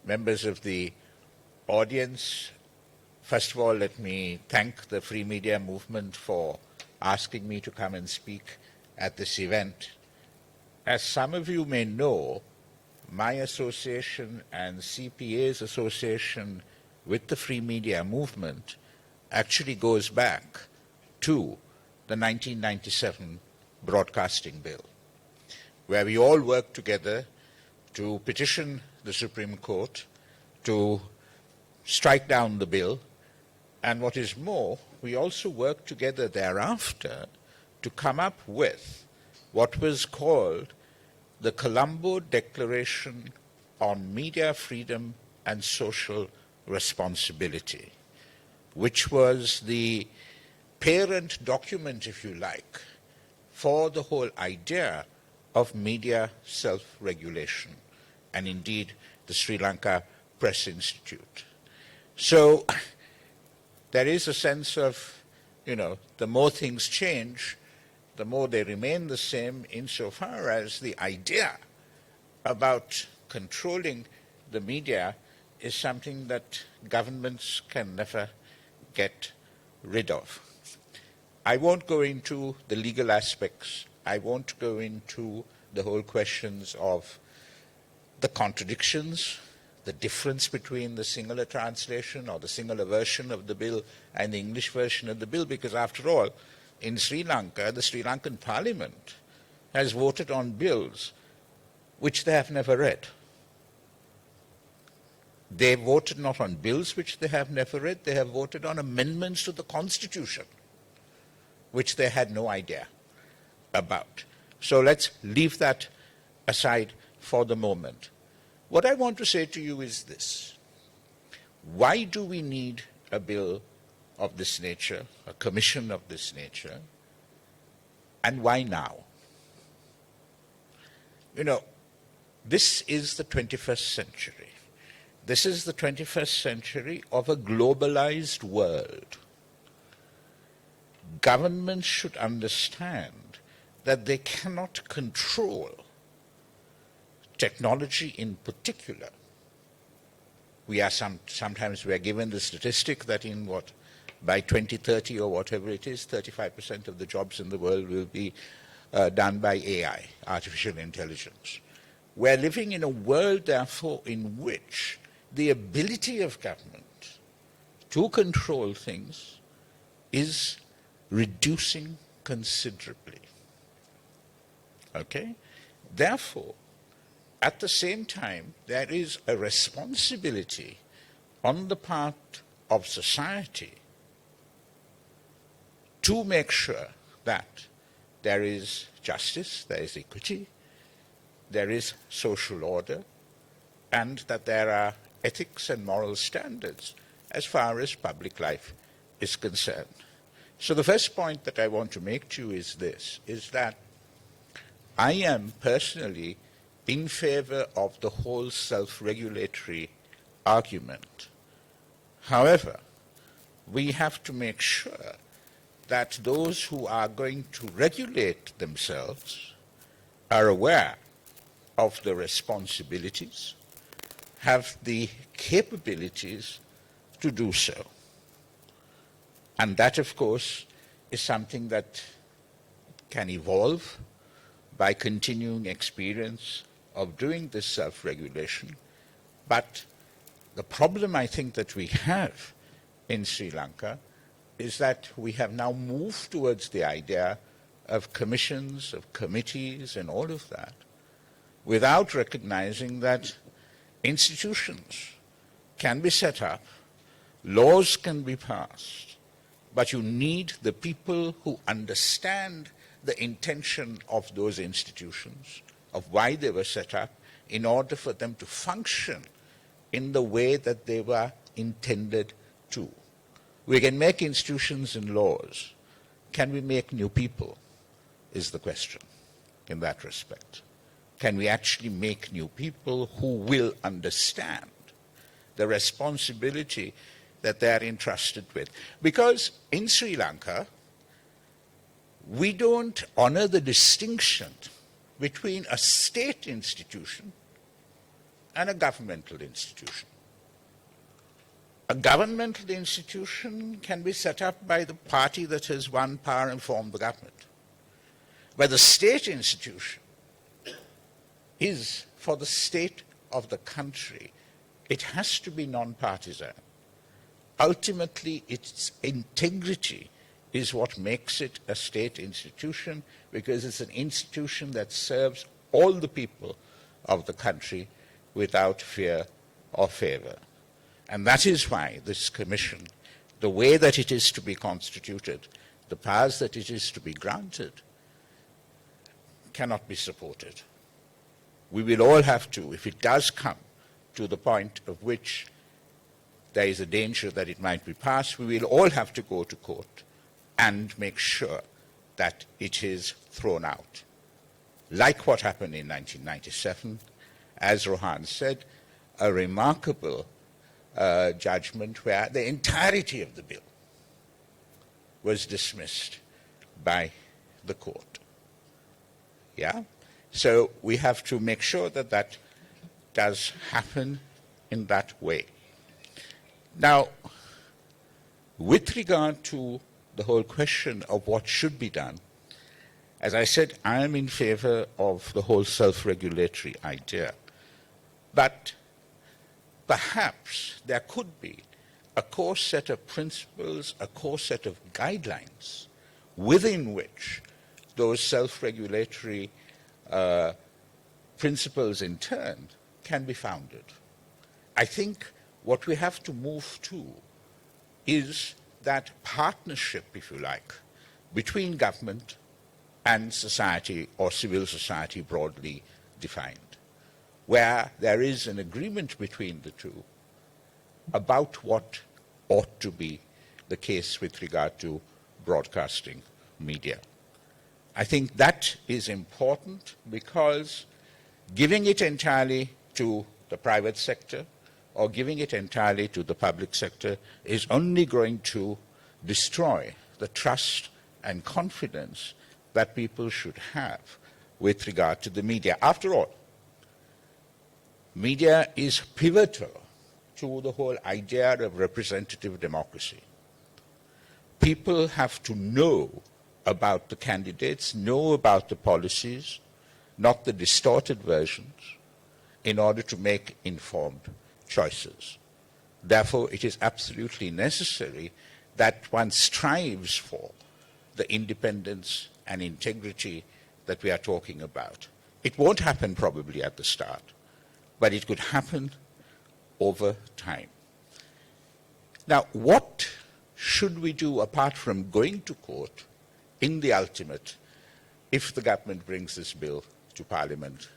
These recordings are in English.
members of the audience, first of all, let me thank the Free Media Movement for asking me to come and speak at this event. As some of you may know, my association and CPA's association with the Free Media Movement actually goes back to the 1997 Broadcasting Bill, where we all worked together to petition the Supreme Court to strike down the bill. And what is more, we also worked together thereafter to come up with what was called the Colombo Declaration on Media Freedom and Social Responsibility, which was the parent document, if you like, for the whole idea of media self-regulation, and indeed the Sri Lanka Press Institute. So there is a sense of, the more things change, the more they remain the same insofar as the idea about controlling the media is something that governments can never get rid of. I won't go into the legal aspects. I won't go into the whole questions of the contradictions, the difference between the singular translation or the singular version of the bill and the English version of the bill, because after all, in Sri Lanka, the Sri Lankan Parliament has voted on bills which they have never read. They voted not on bills which they have never read, they have voted on amendments to the Constitution, which they had no idea about. So let's leave that aside for the moment. What I want to say to you is this. Why do we need a bill of this nature, a commission of this nature, and why now? This is the 21st century. This is the 21st century of a globalized world. Governments should understand that they cannot control technology in particular. Sometimes we are given the statistic that by 2030 or whatever it is, 35% of the jobs in the world will be done by AI, artificial intelligence. We're living in a world, therefore, in which the ability of government to control things is reducing considerably. Okay? Therefore, at the same time, there is a responsibility on the part of society to make sure that there is justice, there is equity, there is social order, and that there are ethics and moral standards as far as public life is concerned. So the first point that I want to make to you is this, is that I am personally in favor of the whole self-regulatory argument. However, we have to make sure that those who are going to regulate themselves are aware of the responsibilities, have the capabilities to do so. And that, of course, is something that can evolve by continuing experience of doing this self-regulation. But the problem I think that we have in Sri Lanka is that we have now moved towards the idea of commissions, of committees, and all of that, without recognizing that institutions can be set up, laws can be passed, but you need the people who understand the intention of those institutions, of why they were set up, in order for them to function in the way that they were intended to. We can make institutions and laws. Can we make new people, is the question in that respect. Can we actually make new people who will understand the responsibility that they are entrusted with? Because in Sri Lanka, we don't honor the distinction between a state institution and a governmental institution. A governmental institution can be set up by the party that has won power and formed the government. But the state institution is for the state of the country. It has to be non-partisan. Ultimately, its integrity is what makes it a state institution, because it's an institution that serves all the people of the country without fear or favor. And that is why this commission, the way that it is to be constituted, the powers that it is to be granted, cannot be supported. We will all have to, if it does come to the point of which there is a danger that it might be passed, we will all have to go to court and make sure that it is thrown out. Like what happened in 1997, as Rohan said, a remarkable judgment where the entirety of the bill was dismissed by the court. Yeah? So we have to make sure that that does happen in that way. Now, with regard to the whole question of what should be done, as I said, I am in favor of the whole self-regulatory idea. But perhaps there could be a core set of principles, a core set of guidelines within which those self-regulatory principles in turn can be founded. I think what we have to move to is that partnership, if you like, between government and society, or civil society broadly defined, where there is an agreement between the two about what ought to be the case with regard to broadcasting media. I think that is important, because giving it entirely to the private sector or giving it entirely to the public sector is only going to destroy the trust and confidence that people should have with regard to the media. After all, media is pivotal to the whole idea of representative democracy. People have to know about the candidates, know about the policies, not the distorted versions, in order to make informed choices. Therefore, it is absolutely necessary that one strives for the independence and integrity that we are talking about. It won't happen probably at the start, but it could happen over time. Now, what should we do apart from going to court in the ultimate if the government brings this bill to Parliament?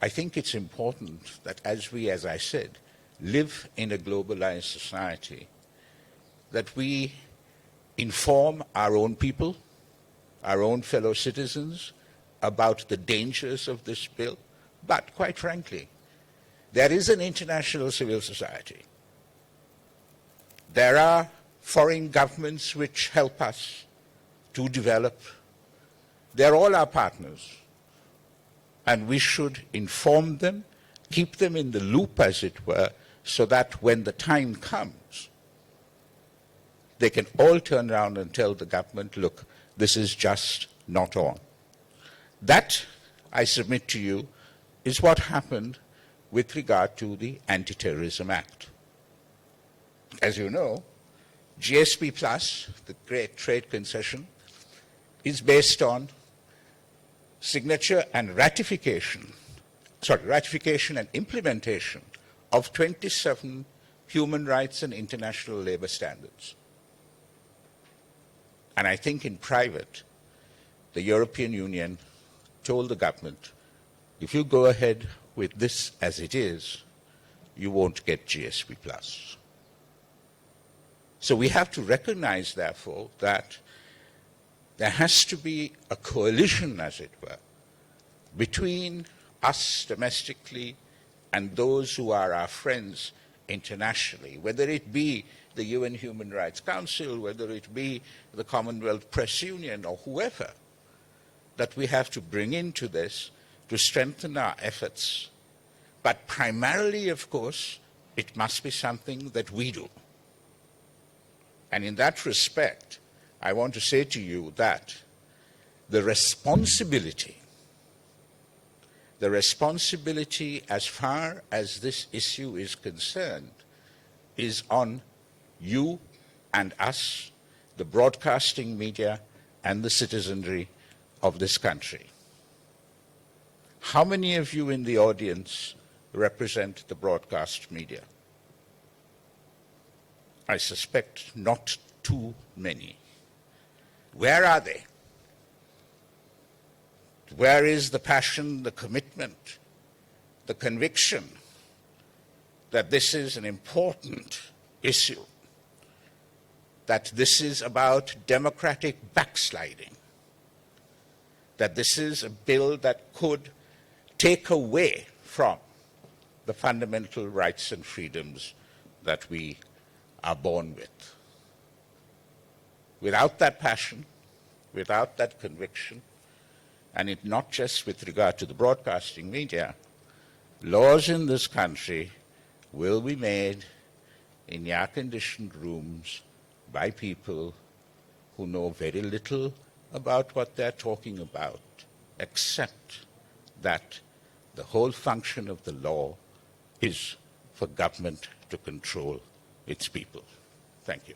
I think it's important that as we, as I said, live in a globalized society, that we inform our own people, our own fellow citizens, about the dangers of this bill. But quite frankly, there is an international civil society. There are foreign governments which help us to develop. They're all our partners. And we should inform them, keep them in the loop, as it were, so that when the time comes, they can all turn around and tell the government, look, this is just not on. That, I submit to you, is what happened with regard to the Anti-Terrorism Act. As you know, GSP Plus, the great trade concession, is based on signature and ratification and implementation of 27 human rights and international labor standards. And I think in private, the European Union told the government, if you go ahead with this as it is, you won't get GSP Plus. So we have to recognize, therefore, that there has to be a coalition, as it were, between us domestically and those who are our friends internationally, whether it be the UN Human Rights Council, whether it be the Commonwealth Press Union or whoever, that we have to bring into this to strengthen our efforts But primarily, of course, it must be something that we do. And in that respect, I want to say to you that the responsibility as far as this issue is concerned is on you and us, the broadcasting media and the citizenry of this country. How many of you in the audience represent the broadcast media? I suspect not too many. Where are they? Where is the passion, the commitment, the conviction that this is an important issue, that this is about democratic backsliding, that this is a bill that could take away from the fundamental rights and freedoms that we are born with? Without that passion, without that conviction, and it not just with regard to the broadcasting media, laws in this country will be made in air-conditioned rooms by people who know very little about what they're talking about, except that the whole function of the law is for government to control its people. Thank you.